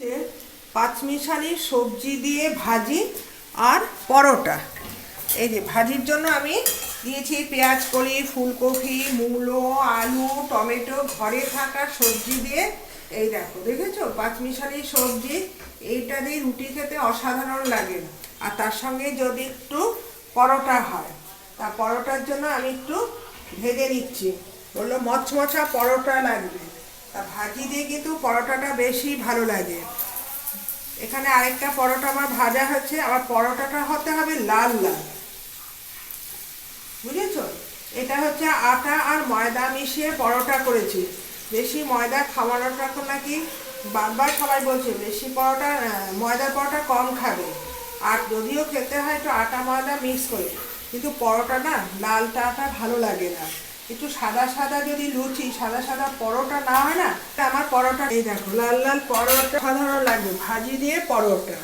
যে পাঁচমিশালি সবজি দিয়ে ভাজি আর পরোটা। এই যে ভাজির জন্য আমি দিয়েছি পেঁয়াজ কলি, ফুলকপি, মূলো, আলু, টমেটো, ঘরে থাকা সবজি দিয়ে। এই দেখো, দেখেছো পাঁচমিশালি সবজি। এইটা দিয়ে রুটি খেতে অসাধারণ লাগে। আর তার সঙ্গে যদি একটু পরোটা হয়, তা পরোটার জন্য আমি একটু ভেজে নিচ্ছি। বললো মচমচা পরোটা লাগবে, তা ভাজি দিয়ে কিন্তু পরোটাটা বেশি ভালো লাগে। এখানে আরেকটা পরোটা আমার ভাজা হচ্ছে। আবার পরোটাটা হতে হবে লাল লাল, বুঝেছো? এটা হচ্ছে আটা আর ময়দা মিশিয়ে পরোটা করেছি। বেশি ময়দা খাওয়ানোটা নাকি বারবার সবাই বলছে বেশি পরোটা, ময়দার পরোটা কম খাবে। আর যদিও খেতে হয় একটু আটা ময়দা মিক্স করে, কিন্তু পরোটা না লালটাটা ভালো লাগে না। একটু সাদা সাদা যদি লুচি, সাদা সাদা পরোটা না হয় না, তা আমার পরোটা এই দেখো লাল লাল পরোটা সাধারণ লাগবে ভাজি দিয়ে পরোটা।